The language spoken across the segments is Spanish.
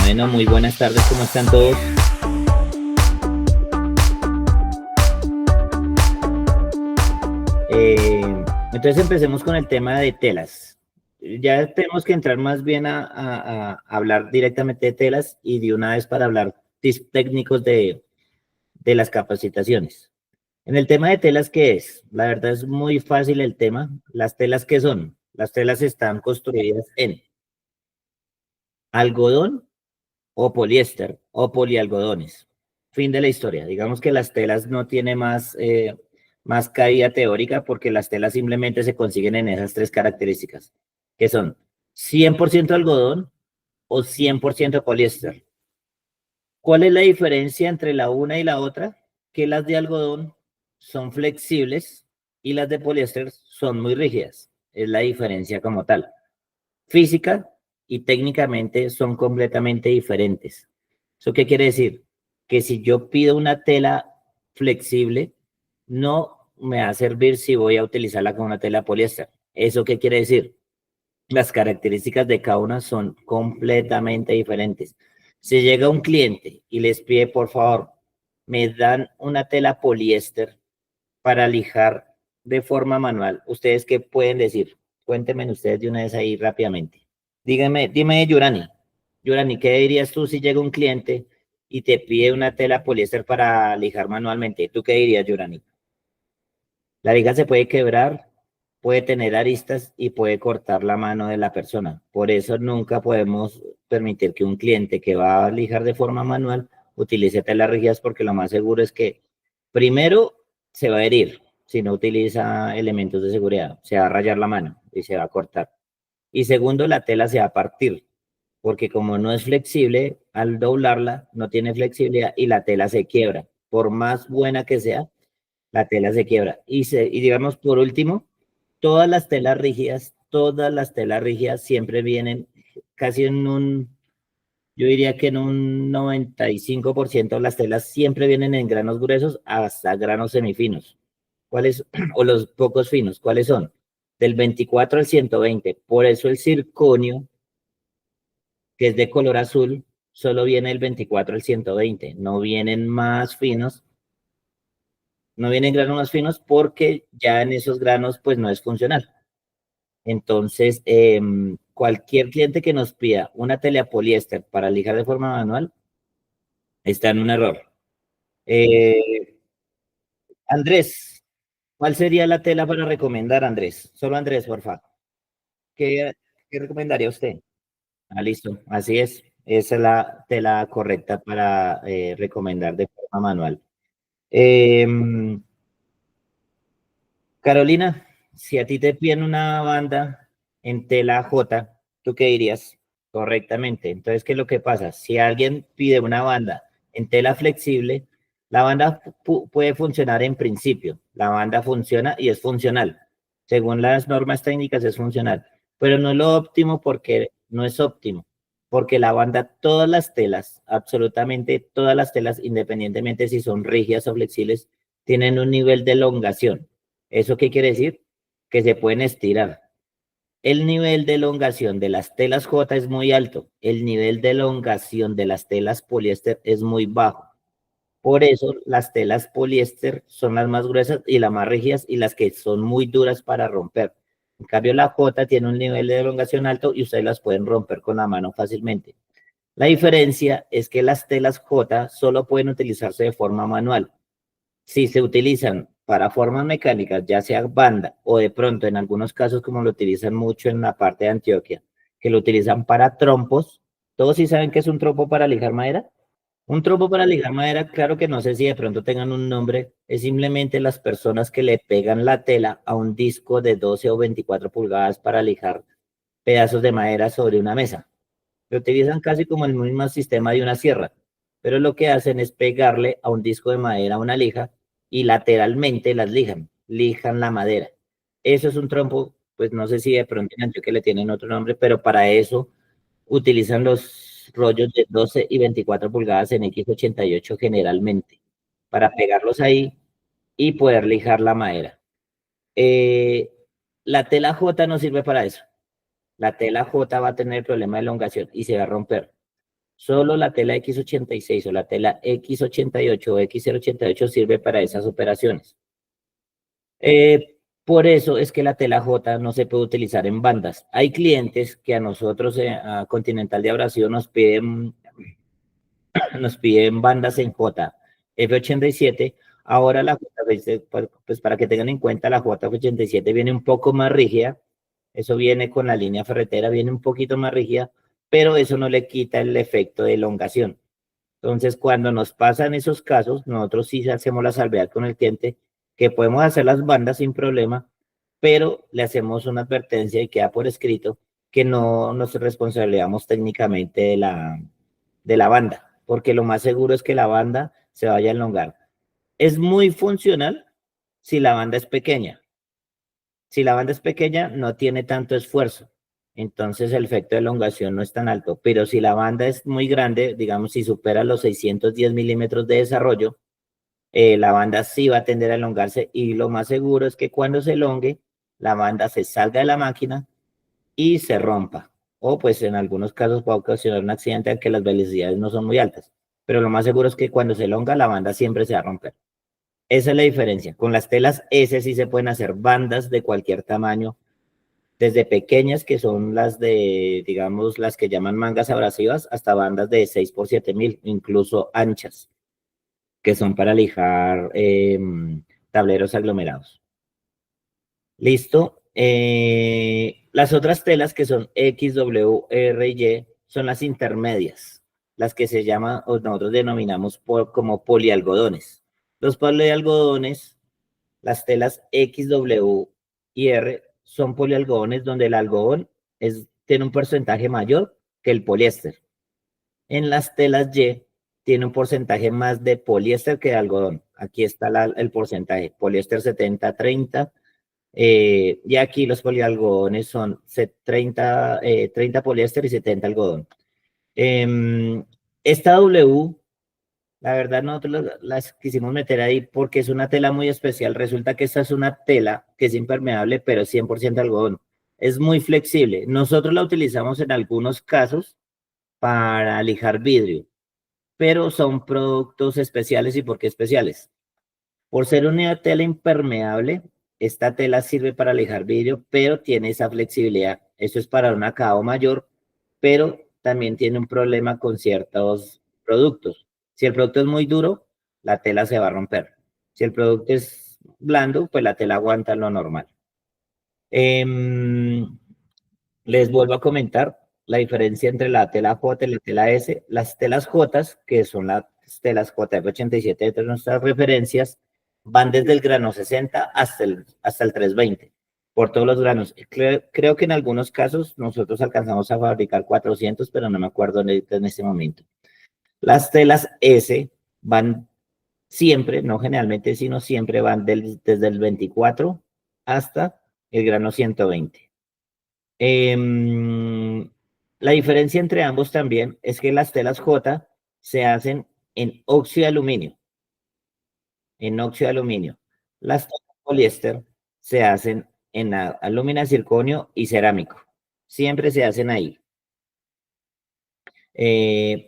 Bueno, muy buenas tardes, ¿cómo están todos? Eh, entonces empecemos con el tema de telas. Ya tenemos que entrar más bien a hablar directamente de telas y de una vez para hablar tips técnicos de las capacitaciones. En el tema de telas, ¿qué es? La verdad es muy fácil el tema. ¿Las telas qué son? Las telas están construidas en algodón o poliéster o polialgodones. Fin de la historia. Digamos que las telas no tienen más caída teórica porque las telas simplemente se consiguen en esas tres características, que son 100% algodón o 100% poliéster. ¿Cuál es la diferencia entre la una y la otra? Que las de algodón son flexibles y las de poliéster son muy rígidas. Es la diferencia como tal. Física y técnicamente son completamente diferentes. ¿Eso qué quiere decir? Que si yo pido una tela flexible, no me va a servir si voy a utilizarla con una tela poliéster. ¿Eso qué quiere decir? Las características de cada una son completamente diferentes. Si llega un cliente y les pide, por favor, me dan una tela poliéster para lijar de forma manual, ¿ustedes qué pueden decir? Cuéntenme ustedes de una vez ahí rápidamente. Dime, Yurani. Yurani, ¿qué dirías tú si llega un cliente y te pide una tela poliéster para lijar manualmente? ¿Tú qué dirías, Yurani? La lija se puede quebrar, puede tener aristas y puede cortar la mano de la persona. Por eso nunca podemos permitir que un cliente que va a lijar de forma manual utilice telas rígidas porque lo más seguro es que primero se va a herir si no utiliza elementos de seguridad, se va a rayar la mano y se va a cortar. Y segundo, la tela se va a partir porque como no es flexible, al doblarla no tiene flexibilidad y la tela se quiebra. Por más buena que sea, la tela se quiebra. Y digamos, por último, todas las telas rígidas siempre vienen casi yo diría que en un 95% las telas siempre vienen en granos gruesos hasta granos semifinos. ¿Cuáles? O los pocos finos, ¿cuáles son? Del 24 al 120. Por eso el circonio, que es de color azul, solo viene del 24 al 120. No vienen más finos, no vienen granos más finos porque ya en esos granos pues no es funcional. Entonces, cualquier cliente que nos pida una tela poliéster para lijar de forma manual está en un error. Eh, Andrés, ¿cuál sería la tela para recomendar, Andrés? Solo Andrés, por favor. ¿Qué, qué recomendaría usted? Ah, listo, así es. Esa es la tela correcta para recomendar de forma manual. Em, Carolina, si a ti te piden una banda en tela J, ¿tú qué dirías? Correctamente. Entonces, ¿qué es lo que pasa? Si alguien pide una banda en tela flexible, la banda puede funcionar en principio. La banda funciona y es funcional. Según las normas técnicas es funcional, pero no es lo óptimo porque no es óptimo, porque la banda, todas las telas, absolutamente todas las telas, independientemente si son rígidas o flexibles, tienen un nivel de elongación. ¿Eso qué quiere decir? Que se pueden estirar. El nivel de elongación de las telas J es muy alto. El nivel de elongación de las telas poliéster es muy bajo. Por eso las telas poliéster son las más gruesas y las más rígidas y las que son muy duras para romper. En cambio, la J tiene un nivel de elongación alto y ustedes las pueden romper con la mano fácilmente. La diferencia es que las telas J solo pueden utilizarse de forma manual. Si se utilizan para formas mecánicas, ya sea banda o de pronto en algunos casos como lo utilizan mucho en la parte de Antioquia, que lo utilizan para trompos, ¿todos sí saben qué es un trompo para lijar madera? Un trompo para lijar madera, claro que no sé si de pronto tengan un nombre, es simplemente las personas que le pegan la tela a un disco de 12 o 24 pulgadas para lijar pedazos de madera sobre una mesa. Lo utilizan casi como el mismo sistema de una sierra, pero lo que hacen es pegarle a un disco de madera una lija y lateralmente las lijan la madera. Eso es un trompo, pues no sé si de pronto en Antioquia le tienen otro nombre, pero para eso utilizan los rollos de 12 y 24 pulgadas en X88 generalmente, para pegarlos ahí y poder lijar la madera. Eh, la tela J no sirve para eso. La tela J va a tener problema de elongación y se va a romper. Solo la tela X86 o la tela X88 o X088 sirve para esas operaciones. Por eso es que la tela J no se puede utilizar en bandas. Hay clientes que a nosotros, a Continental de Abrasivo, nos piden bandas en J, F87. Ahora la J, pues para que tengan en cuenta, la J87 viene un poco más rígida. Eso viene con la línea ferretera, viene un poquito más rígida, pero eso no le quita el efecto de elongación. Entonces, cuando nos pasan esos casos, nosotros sí hacemos la salvedad con el cliente, que podemos hacer las bandas sin problema, pero le hacemos una advertencia y queda por escrito que no nos responsabilizamos técnicamente de la banda, porque lo más seguro es que la banda se vaya a elongar. Es muy funcional si la banda es pequeña. Si la banda es pequeña, no tiene tanto esfuerzo. Entonces el efecto de elongación no es tan alto. Pero si la banda es muy grande, digamos, si supera los 610 milímetros de desarrollo, la banda sí va a tender a elongarse y lo más seguro es que cuando se elongue, la banda se salga de la máquina y se rompa. O pues en algunos casos puede ocasionar un accidente aunque las velocidades no son muy altas. Pero lo más seguro es que cuando se elonga, la banda siempre se va a romper. Esa es la diferencia. Con las telas S sí se pueden hacer bandas de cualquier tamaño, desde pequeñas, que son las de, digamos, las que llaman mangas abrasivas, hasta bandas de 6 por 7000, incluso anchas, que son para lijar tableros aglomerados. Listo. Las otras telas que son X, W, R y Y son las intermedias, las que se llaman, o nosotros denominamos como polialgodones. Los polialgodones, las telas X, W y R son polialgodones donde el algodón tiene un porcentaje mayor que el poliéster. En las telas Y tiene un porcentaje más de poliéster que de algodón. Aquí está el porcentaje, poliéster 70-30, y aquí los polialgodones son 30 poliéster y 70 algodón. Esta W, la verdad, nosotros las quisimos meter ahí porque es una tela muy especial. Resulta que esta es una tela que es impermeable, pero es 100% algodón. Es muy flexible. Nosotros la utilizamos en algunos casos para lijar vidrio, pero son productos especiales. ¿Y por qué especiales? Por ser una tela impermeable, esta tela sirve para lijar vidrio, pero tiene esa flexibilidad. Eso es para un acabado mayor, pero también tiene un problema con ciertos productos. Si el producto es muy duro, la tela se va a romper. Si el producto es blando, pues la tela aguanta lo normal. Les vuelvo a comentar la diferencia entre la tela J y la tela S. Las telas J, que son las telas JF87 de nuestras referencias, van desde el grano 60 hasta el 320, por todos los granos. Creo que en algunos casos nosotros alcanzamos a fabricar 400, pero no me acuerdo en este momento. Las telas S van siempre, no generalmente, sino siempre van desde el 24 hasta el grano 120. La diferencia entre ambos también es que las telas J se hacen en óxido de aluminio, Las telas poliéster se hacen en alumina, circonio y cerámico. Siempre se hacen ahí.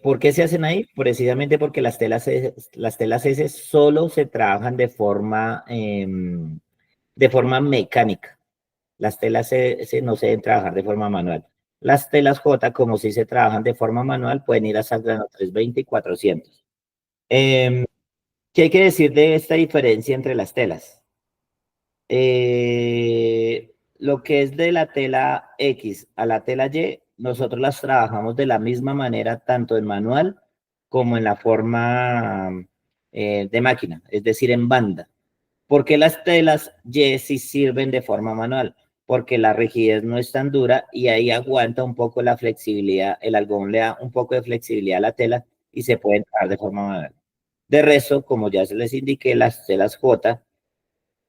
¿Por qué se hacen ahí? Precisamente porque las telas S solo se trabajan de forma mecánica. Las telas S no se deben trabajar de forma manual. Las telas J, como si se trabajan de forma manual, pueden ir hasta el grano 320 y 400. ¿Qué hay que decir de esta diferencia entre las telas? Lo que es de la tela X a la tela Y, nosotros las trabajamos de la misma manera, tanto en manual como en la forma de máquina, es decir, en banda. ¿Por qué las telas Y sí sirven de forma manual? Porque la rigidez no es tan dura y ahí aguanta un poco la flexibilidad, el algodón le da un poco de flexibilidad a la tela y se pueden trabajar de forma manual. De resto, como ya se les indiqué, las telas J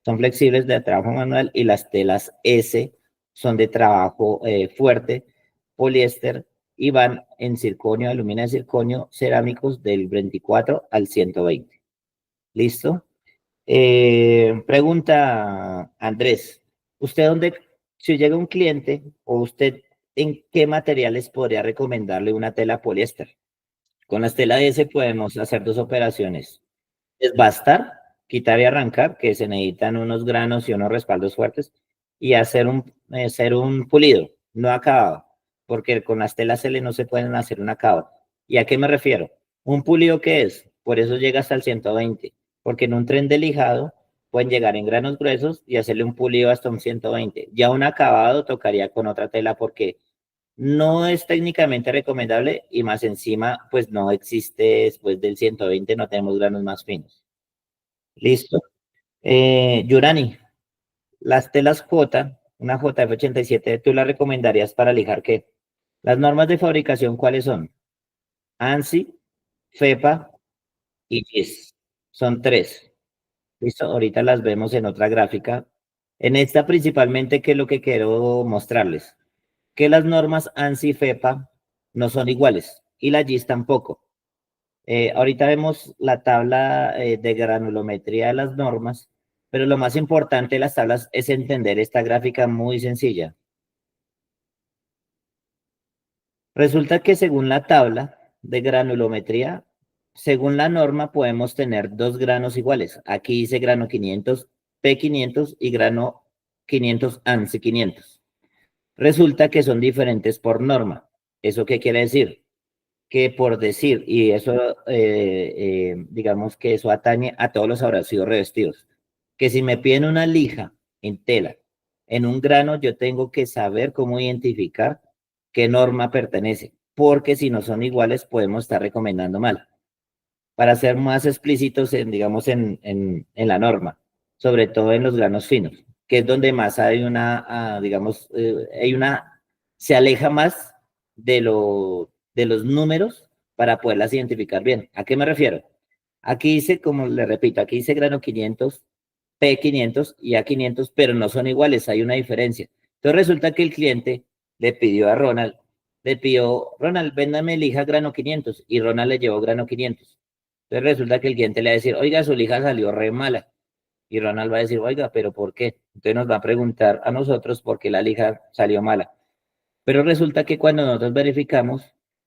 son flexibles de trabajo manual y las telas S son de trabajo fuerte, poliéster, y van en circonio, aluminio de circonio, cerámicos del 24 al 120. ¿Listo? Pregunta Andrés, ¿usted dónde, si llega un cliente o usted, en qué materiales podría recomendarle una tela poliéster? Con las telas S podemos hacer dos operaciones. Desbastar, quitar y arrancar, que se necesitan unos granos y unos respaldos fuertes, y hacer un pulido, no acabado, porque con las telas L no se pueden hacer un acabado. ¿Y a qué me refiero? ¿Un pulido qué es? Por eso llega hasta el 120, porque en un tren de lijado pueden llegar en granos gruesos y hacerle un pulido hasta un 120. Ya un acabado tocaría con otra tela porque no es técnicamente recomendable y más encima, pues no existe después del 120, no tenemos granos más finos. Listo. Yurani, las telas J, una JF87, ¿tú las recomendarías para lijar qué? Las normas de fabricación, ¿cuáles son? ANSI, FEPA y GIS. Son tres. Listo, ahorita las vemos en otra gráfica. En esta principalmente, ¿qué es lo que quiero mostrarles? Que las normas ANSI y FEPA no son iguales y la GIS tampoco. Ahorita vemos la tabla de granulometría de las normas, pero lo más importante de las tablas es entender esta gráfica muy sencilla. Resulta que según la tabla de granulometría, según la norma podemos tener dos granos iguales. Aquí dice grano 500, P500 y grano 500, ANSI 500. Resulta que son diferentes por norma. ¿Eso qué quiere decir? Que por decir, y eso, digamos que eso atañe a todos los abrasivos revestidos, que si me piden una lija en tela, en un grano, yo tengo que saber cómo identificar qué norma pertenece, porque si no son iguales, podemos estar recomendando mal. Para ser más explícitos, en la norma, sobre todo en los granos finos, que es donde más hay digamos, se aleja más de los números para poderlas identificar bien. ¿A qué me refiero? Aquí dice, como le repito, aquí dice grano 500, P500 y A500, pero no son iguales, hay una diferencia. Entonces resulta que el cliente le pidió a Ronald, Ronald, véndame lija grano 500, y Ronald le llevó grano 500. Entonces resulta que el cliente le va a decir, oiga, su lija salió re mala. Y Ronald va a decir, oiga, pero ¿por qué? Entonces nos va a preguntar a nosotros por qué la lija salió mala. Pero resulta que cuando nosotros verificamos,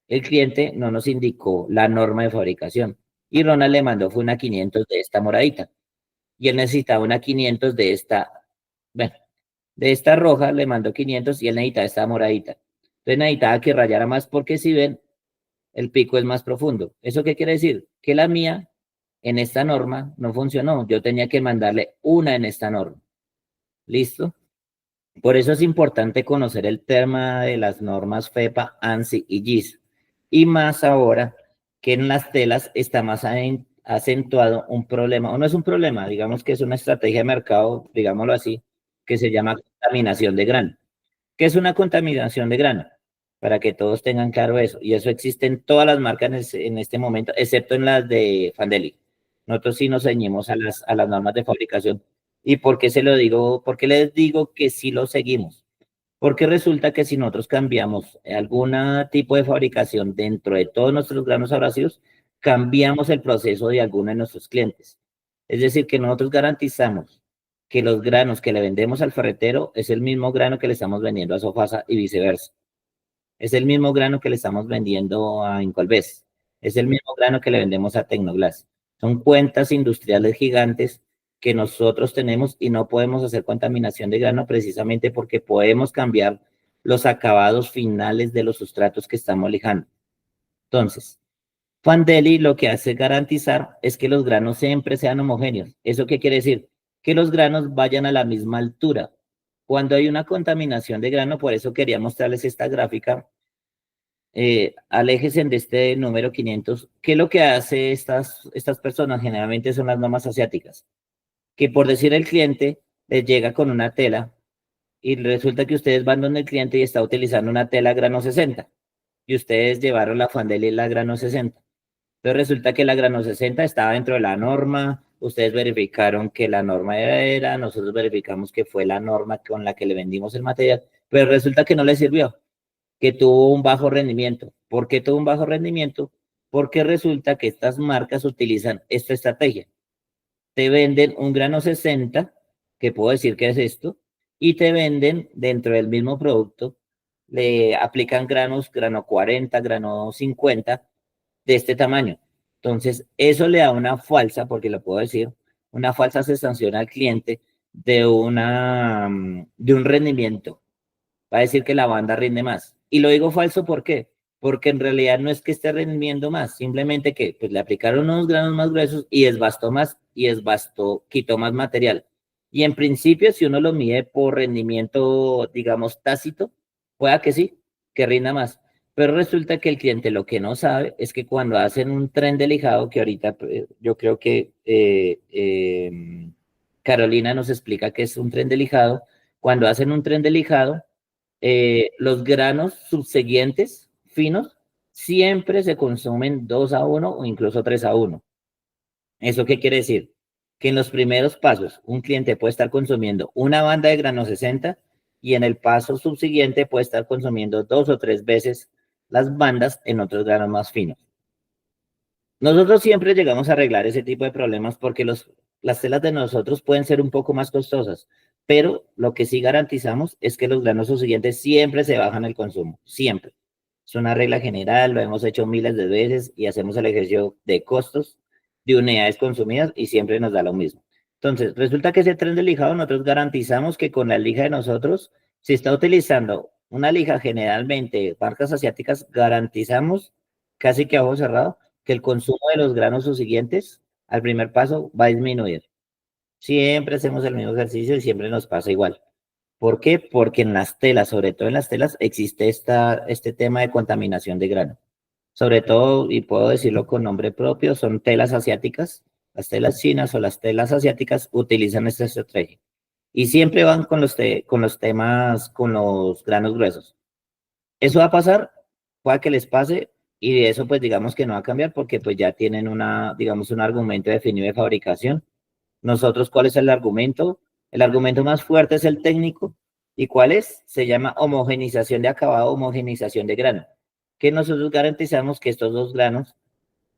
el cliente no nos indicó la norma de fabricación. Y Ronald le mandó fue una 500 de esta moradita. Y él necesitaba una 500 de esta, bueno, de esta roja le mandó 500 y él necesitaba esta moradita. Entonces necesitaba que rayara más porque si ven, el pico es más profundo. ¿Eso qué quiere decir? Que la mía en esta norma no funcionó. Yo tenía que mandarle una en esta norma. ¿Listo? Por eso es importante conocer el tema de las normas FEPA, ANSI y GIS. Y más ahora que en las telas está más acentuado un problema, o no es un problema, digamos que es una estrategia de mercado, digámoslo así, que se llama contaminación de grano. ¿Qué es una contaminación de grano? Para que todos tengan claro eso. Y eso existe en todas las marcas en este momento, excepto en las de Fandeli. Nosotros sí nos ceñimos a las normas de fabricación. ¿Y por qué se lo digo? ¿Por qué les digo que sí lo seguimos? Porque resulta que si nosotros cambiamos algún tipo de fabricación dentro de todos nuestros granos abrasivos, cambiamos el proceso de alguno de nuestros clientes. Es decir, que nosotros garantizamos que los granos que le vendemos al ferretero es el mismo grano que le estamos vendiendo a Sofasa y viceversa. Es el mismo grano que le estamos vendiendo a Incolves. Es el mismo grano que le vendemos a Tecnoglass. Son cuentas industriales gigantes que nosotros tenemos y no podemos hacer contaminación de grano precisamente porque podemos cambiar los acabados finales de los sustratos que estamos lijando. Entonces, Fandeli lo que hace garantizar es que los granos siempre sean homogéneos. ¿Eso qué quiere decir? Que los granos vayan a la misma altura. Cuando hay una contaminación de grano, por eso quería mostrarles esta gráfica, aléjense de este número 500. ¿Qué es lo que hace estas personas? Generalmente son las normas asiáticas, que por decir el cliente les llega con una tela y resulta que ustedes van donde el cliente y está utilizando una tela grano 60 y ustedes llevaron la Fandeli la grano 60. Entonces resulta que la grano 60 estaba dentro de la norma, ustedes verificaron que la norma era, nosotros verificamos que fue la norma con la que le vendimos el material, pero resulta que no le sirvió, que tuvo un bajo rendimiento. ¿Por qué tuvo un bajo rendimiento? Porque resulta que estas marcas utilizan esta estrategia. Te venden un grano 60, que puedo decir que es esto, y te venden dentro del mismo producto, le aplican granos, grano 40, grano 50, de este tamaño. Entonces, eso le da una falsa, porque lo puedo decir, una falsa sensación al cliente de un rendimiento. Va a decir que la banda rinde más. Y lo digo falso, ¿por qué? Porque en realidad no es que esté rindiendo más, simplemente que pues, le aplicaron unos granos más gruesos y desbastó más y quitó más material. Y en principio, si uno lo mide por rendimiento, digamos, tácito, pueda que sí, que rinda más. Pero resulta que el cliente lo que no sabe es que cuando hacen un tren de lijado, que ahorita yo creo que Carolina nos explica que es un tren de lijado, cuando hacen un tren de lijado, los granos subsiguientes finos siempre se consumen 2-1 o incluso 3-1. ¿Eso qué quiere decir? Que en los primeros pasos un cliente puede estar consumiendo una banda de grano 60 y en el paso subsiguiente puede estar consumiendo 2 o 3 veces las bandas en otros granos más finos. Nosotros siempre llegamos a arreglar ese tipo de problemas porque las telas de nosotros pueden ser un poco más costosas, pero lo que sí garantizamos es que los granos subsiguientes siempre se bajan el consumo, siempre. Es una regla general, lo hemos hecho miles de veces y hacemos el ejercicio de costos de unidades consumidas y siempre nos da lo mismo. Entonces, resulta que ese tren de lijado nosotros garantizamos que con la lija de nosotros, si está utilizando una lija generalmente, marcas asiáticas, garantizamos casi que a ojo cerrado que el consumo de los granos subsiguientes al primer paso va a disminuir. Siempre hacemos el mismo ejercicio y siempre nos pasa igual. ¿Por qué? Porque en las telas, sobre todo en las telas, existe este tema de contaminación de grano. Sobre todo, y puedo decirlo con nombre propio, son telas asiáticas. Las telas chinas o las telas asiáticas utilizan esta estrategia. Y siempre van con los temas, con los granos gruesos. Eso va a pasar, pueda que les pase, y de eso pues digamos que no va a cambiar porque pues ya tienen digamos, un argumento definido de fabricación. Nosotros, ¿cuál es el argumento? El argumento más fuerte es el técnico. ¿Y cuál es? Se llama homogenización de acabado, homogenización de grano. Que nosotros garantizamos que estos dos granos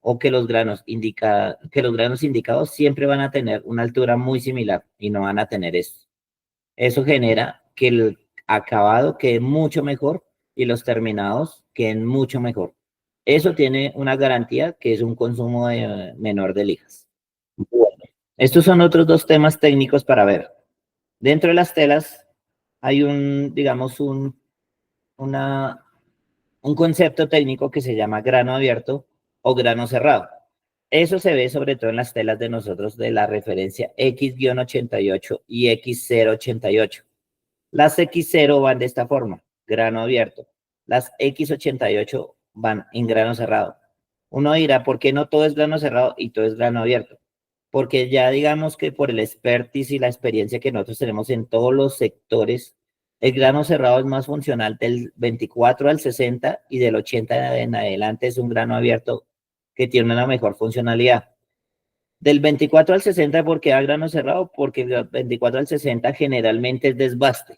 o que los granos indicados siempre van a tener una altura muy similar y no van a tener esto. Eso genera que el acabado quede mucho mejor y los terminados queden mucho mejor. Eso tiene una garantía que es un consumo menor de lijas. Bueno, estos son otros dos temas técnicos para ver. Dentro de las telas hay digamos, un concepto técnico que se llama grano abierto o grano cerrado. Eso se ve sobre todo en las telas de nosotros de la referencia X-88 y X088. Las X0 van de esta forma, grano abierto. Las X88 van en grano cerrado. Uno dirá, ¿por qué no todo es grano cerrado y todo es grano abierto? Porque ya digamos que por el expertise y la experiencia que nosotros tenemos en todos los sectores, el grano cerrado es más funcional del 24 al 60 y del 80 en adelante es un grano abierto que tiene una mejor funcionalidad. Del 24 al 60, ¿por qué da grano cerrado? Porque del 24 al 60 generalmente es desbaste.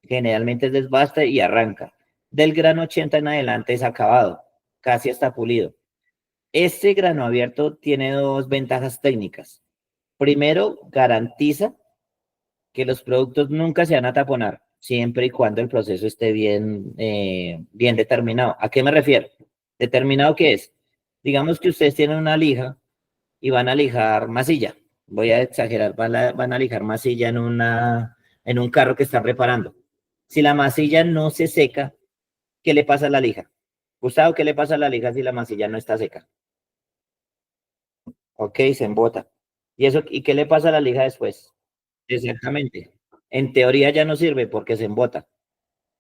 Generalmente es desbaste y arranca. Del grano 80 en adelante es acabado, casi está pulido. Este grano abierto tiene dos ventajas técnicas. Primero, garantiza que los productos nunca se van a taponar, siempre y cuando el proceso esté bien determinado. ¿A qué me refiero? ¿Determinado qué es? Digamos que ustedes tienen una lija y van a lijar masilla. Voy a exagerar, van a lijar masilla en un carro que están reparando. Si la masilla no se seca, ¿qué le pasa a la lija? Gustavo, ¿qué le pasa a la lija si la masilla no está seca? Ok, se embota. ¿Y qué le pasa a la lija después? Exactamente. En teoría ya no sirve porque se embota.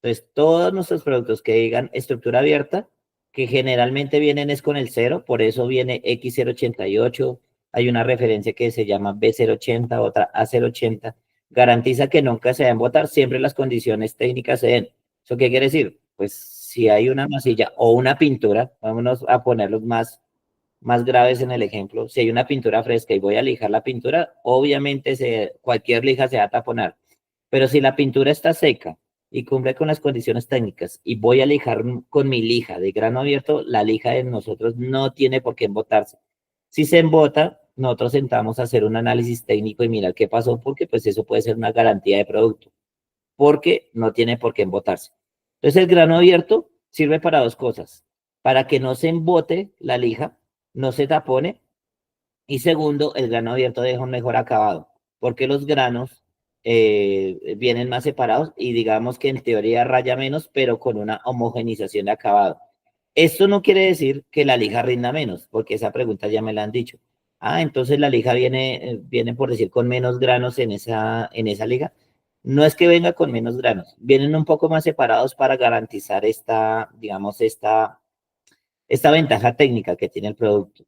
Entonces, todos nuestros productos que digan estructura abierta, que generalmente vienen es con el 0, por eso viene X088, hay una referencia que se llama B080, otra A080, garantiza que nunca se va a embotar, siempre las condiciones técnicas se den. ¿Eso qué quiere decir? Pues si hay una masilla o una pintura, vámonos a ponerlos más graves en el ejemplo, si hay una pintura fresca y voy a lijar la pintura, obviamente cualquier lija se va a taponar. Pero si la pintura está seca y cumple con las condiciones técnicas y voy a lijar con mi lija de grano abierto, la lija de nosotros no tiene por qué embotarse. Si se embota, nosotros sentamos a hacer un análisis técnico y mirar qué pasó, porque pues eso puede ser una garantía de producto, porque no tiene por qué embotarse. Entonces el grano abierto sirve para dos cosas. para que no se embote la lija, no se tapone. Y segundo, el grano abierto deja un mejor acabado, porque los granos vienen más separados y digamos que en teoría raya menos, pero con una homogenización de acabado. Esto no quiere decir que la lija rinda menos, porque esa pregunta ya me la han dicho. Ah, entonces la lija viene por decir, con menos granos en esa liga. No es que venga con menos granos, vienen un poco más separados para garantizar esta, digamos, esta ventaja técnica que tiene el producto.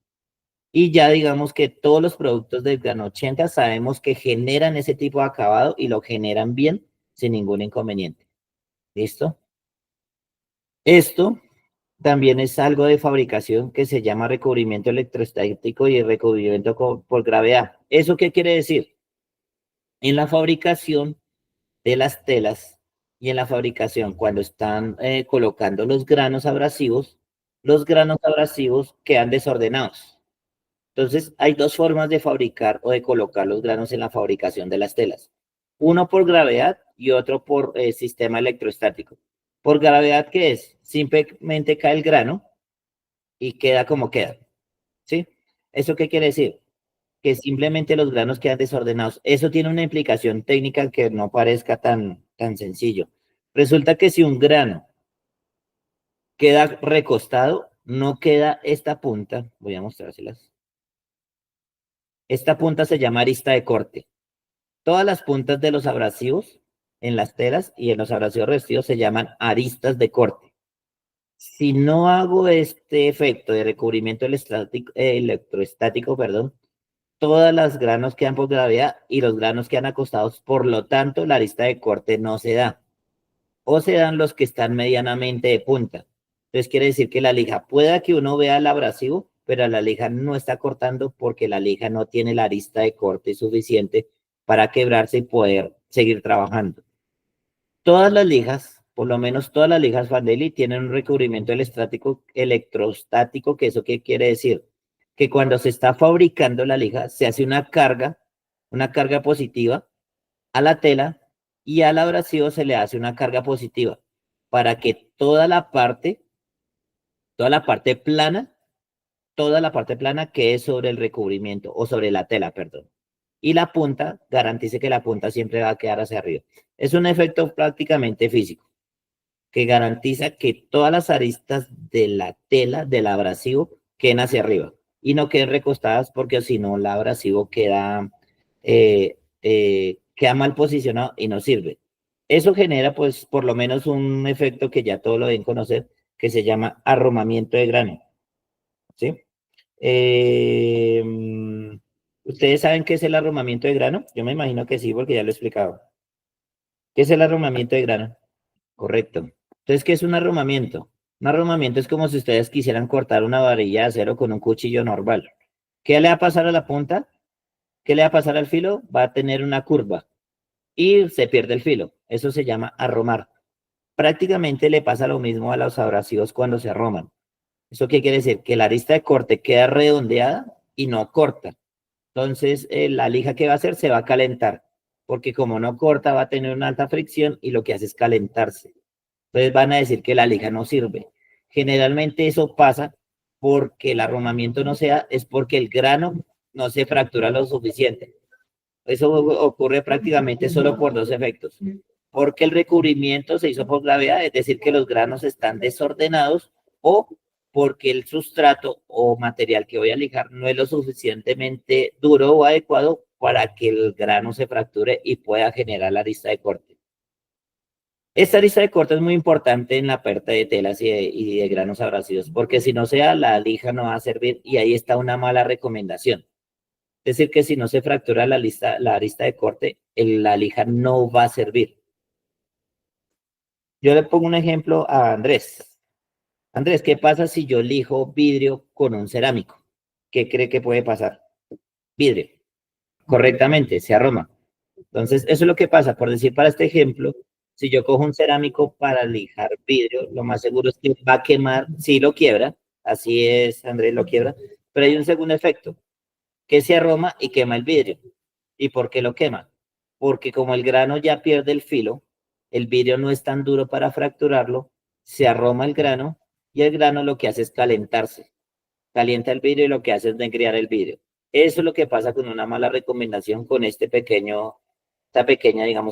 Y ya digamos que todos los productos del grano 80 sabemos que generan ese tipo de acabado y lo generan bien sin ningún inconveniente. ¿Listo? Esto también es algo de fabricación que se llama recubrimiento electrostático y recubrimiento por gravedad. ¿Eso qué quiere decir? En la fabricación de las telas y en la fabricación, cuando están colocando los granos abrasivos quedan desordenados. Entonces, hay dos formas de fabricar o de colocar los granos en la fabricación de las telas. Uno por gravedad y otro por sistema electrostático. Por gravedad, ¿qué es? Simplemente cae el grano y queda como queda. ¿Sí? ¿Eso qué quiere decir? Que simplemente los granos quedan desordenados. Eso tiene una implicación técnica que no parezca tan sencillo. Resulta que si un grano queda recostado, no queda esta punta. Voy a mostrárselas. Esta punta se llama arista de corte. Todas las puntas de los abrasivos en las telas y en los abrasivos revestidos se llaman aristas de corte. Si no hago este efecto de recubrimiento electroestático, perdón, todas las granos quedan por gravedad y los granos quedan acostados, por lo tanto la arista de corte no se da. O se dan los que están medianamente de punta. Entonces quiere decir que la lija, pueda que uno vea el abrasivo, pero la lija no está cortando porque la lija no tiene la arista de corte suficiente para quebrarse y poder seguir trabajando. Todas las lijas, por lo menos todas las lijas Fandeli, tienen un recubrimiento electrostático, que eso qué quiere decir, que cuando se está fabricando la lija se hace una carga positiva a la tela y al abrasivo se le hace una carga positiva para que toda la parte plana, toda la parte plana quede sobre el recubrimiento o sobre la tela, perdón. Y la punta, garantice que la punta siempre va a quedar hacia arriba. Es un efecto prácticamente físico que garantiza que todas las aristas de la tela del abrasivo queden hacia arriba y no queden recostadas porque si no el abrasivo queda mal posicionado y no sirve. Eso genera pues por lo menos un efecto que ya todos lo deben conocer que se llama arrumamiento de grano. ¿Sí? Eh, ¿Ustedes saben qué es el arrumamiento de grano? Yo me imagino que sí, porque ya lo he explicado. ¿Qué es el arrumamiento de grano? Correcto. Entonces, ¿qué es un arrumamiento? Un arrumamiento es como si ustedes quisieran cortar una varilla de acero con un cuchillo normal. ¿Qué le va a pasar a la punta? ¿Qué le va a pasar al filo? Va a tener una curva y se pierde el filo. Eso se llama arrumar. Prácticamente le pasa lo mismo a los abrasivos cuando se arroman. ¿Eso qué quiere decir? Que la arista de corte queda redondeada y no corta. Entonces, la lija que va a hacer se va a calentar, porque como no corta, va a tener una alta fricción y lo que hace es calentarse. Entonces van a decir que la lija no sirve. Generalmente eso pasa porque el arrumamiento no se da, es porque el grano no se fractura lo suficiente. Eso ocurre prácticamente solo por dos efectos. Porque el recubrimiento se hizo por gravedad, es decir, que los granos están desordenados, o porque el sustrato o material que voy a lijar no es lo suficientemente duro o adecuado para que el grano se fracture y pueda generar la arista de corte. Esta lista de corte es muy importante en la pérdida de telas y de granos abrasivos, porque si no sea, la lija no va a servir y ahí está una mala recomendación. Es decir, que si no se fractura la arista de corte, la lija no va a servir. Yo le pongo un ejemplo a Andrés. Andrés, ¿qué pasa si yo lijo vidrio con un cerámico? ¿Qué cree que puede pasar? Vidrio. Correctamente, se arroma. Entonces, eso es lo que pasa. Por decir, para este ejemplo, si yo cojo un cerámico para lijar vidrio, lo más seguro es que va a quemar, sí lo quiebra, así es, Andrés lo quiebra, pero hay un segundo efecto, que se arroma y quema el vidrio. ¿Y por qué lo quema? Porque como el grano ya pierde el filo, el vidrio no es tan duro para fracturarlo, se arroma el grano y el grano lo que hace es calentarse. Calienta el vidrio y lo que hace es negrear el vidrio. Eso es lo que pasa con una mala recomendación con digamos,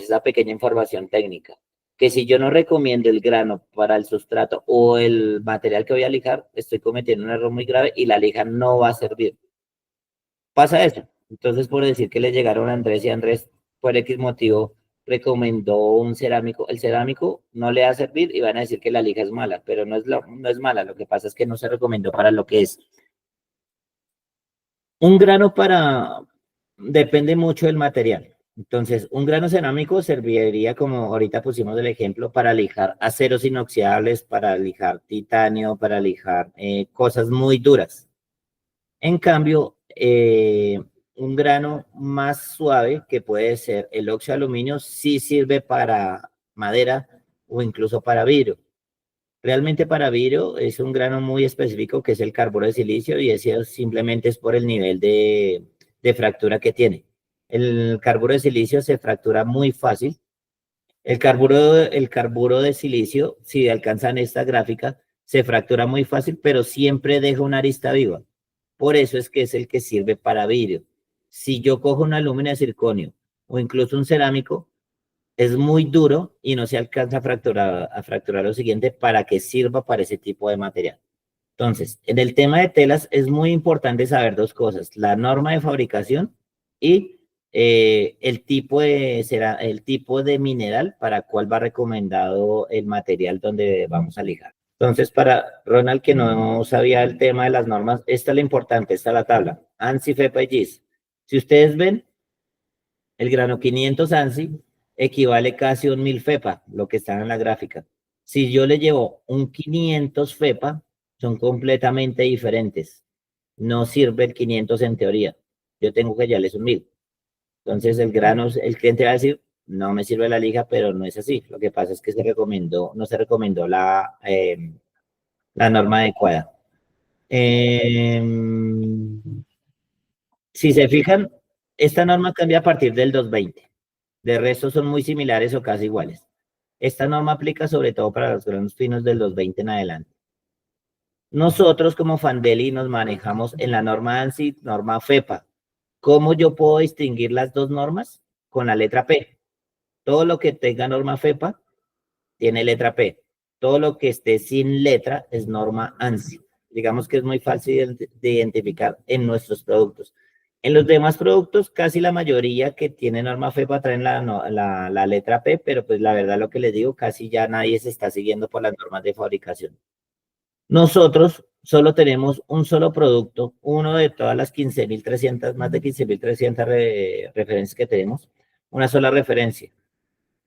esa pequeña información técnica. Que si yo no recomiendo el grano para el sustrato o el material que voy a lijar, estoy cometiendo un error muy grave y la lija no va a servir. Pasa eso. Entonces, por decir que le llegaron a Andrés y Andrés, por X motivo, recomendó un cerámico. El cerámico no le va a servir y van a decir que la lija es mala, pero no es mala. Lo que pasa es que no se recomendó para lo que es. Un grano depende mucho del material. Entonces, un grano cerámico serviría, como ahorita pusimos el ejemplo, para lijar aceros inoxidables, para lijar titanio, para lijar cosas muy duras. En cambio, un grano más suave, que puede ser el óxido de aluminio, sí sirve para madera o incluso para vidrio. Realmente para vidrio es un grano muy específico que es el carburo de silicio y ese simplemente es por el nivel de fractura que tiene. El carburo de silicio se fractura muy fácil. El carburo de silicio, si alcanzan esta gráfica, se fractura muy fácil, pero siempre deja una arista viva. Por eso es que es el que sirve para vidrio. Si yo cojo una alumina de circonio o incluso un cerámico, es muy duro y no se alcanza a fracturar lo siguiente para que sirva para ese tipo de material. Entonces, en el tema de telas es muy importante saber dos cosas: la norma de fabricación y el tipo de mineral para cuál va recomendado el material donde vamos a lijar. Entonces, para Ronald, que no sabía el tema de las normas, esta es la importante, esta es la tabla. ANSI, FEPA y GIS. Si ustedes ven, el grano 500 ANSI equivale casi a un 1000 FEPA, lo que está en la gráfica. Si yo le llevo un 500 FEPA, son completamente diferentes. No sirve el 500 en teoría. Yo tengo que llevarles un 1000. Entonces el cliente va a decir, no me sirve la lija, pero no es así. Lo que pasa es que no se recomendó la norma adecuada. Si se fijan, esta norma cambia a partir del 220. De resto son muy similares o casi iguales. Esta norma aplica sobre todo para los granos finos del 220 en adelante. Nosotros como Fandeli nos manejamos en la norma ANSI, norma FEPA. ¿Cómo yo puedo distinguir las dos normas? Con la letra P. Todo lo que tenga norma FEPA tiene letra P. Todo lo que esté sin letra es norma ANSI. Digamos que es muy fácil de identificar en nuestros productos. En los demás productos, casi la mayoría que tienen norma FEPA traen la letra P, pero pues la verdad lo que les digo, casi ya nadie se está siguiendo por las normas de fabricación. Nosotros solo tenemos un solo producto, uno de todas las 15.300, más de 15.300 referencias que tenemos, una sola referencia.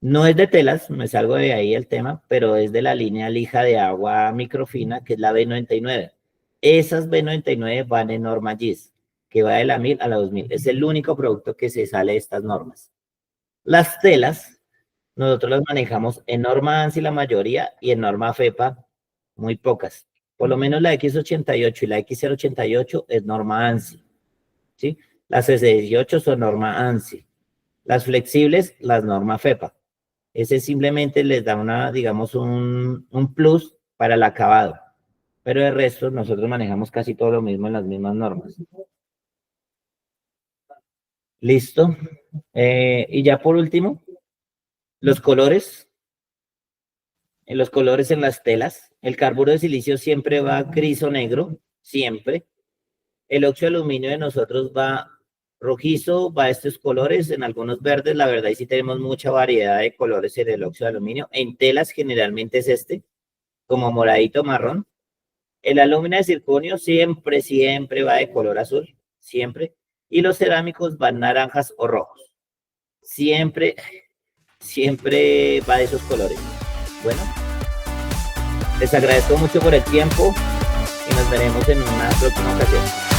No es de telas, me salgo de ahí el tema, pero es de la línea lija de agua microfina, que es la B99. Esas B99 van en norma GIS, que va de la 1000 a la 2000. Es el único producto que se sale de estas normas. Las telas, nosotros las manejamos en norma ANSI la mayoría y en norma FEPA muy pocas. Por lo menos la X88 y la X088 es norma ANSI, ¿sí? Las S18 son norma ANSI. Las flexibles, las norma FEPA. Ese simplemente les da digamos, un plus para el acabado. Pero de resto, nosotros manejamos casi todo lo mismo en las mismas normas. Listo. Y ya por último, los colores. En los colores en las telas. El carburo de silicio siempre va gris o negro, siempre. El óxido de aluminio de nosotros va rojizo, va a estos colores, en algunos verdes, la verdad, y sí tenemos mucha variedad de colores en el óxido de aluminio. En telas generalmente es como moradito marrón. El aluminio de circonio siempre va de color azul, siempre. Y los cerámicos van naranjas o rojos. Siempre va de esos colores. Bueno, les agradezco mucho por el tiempo y nos veremos en una próxima ocasión.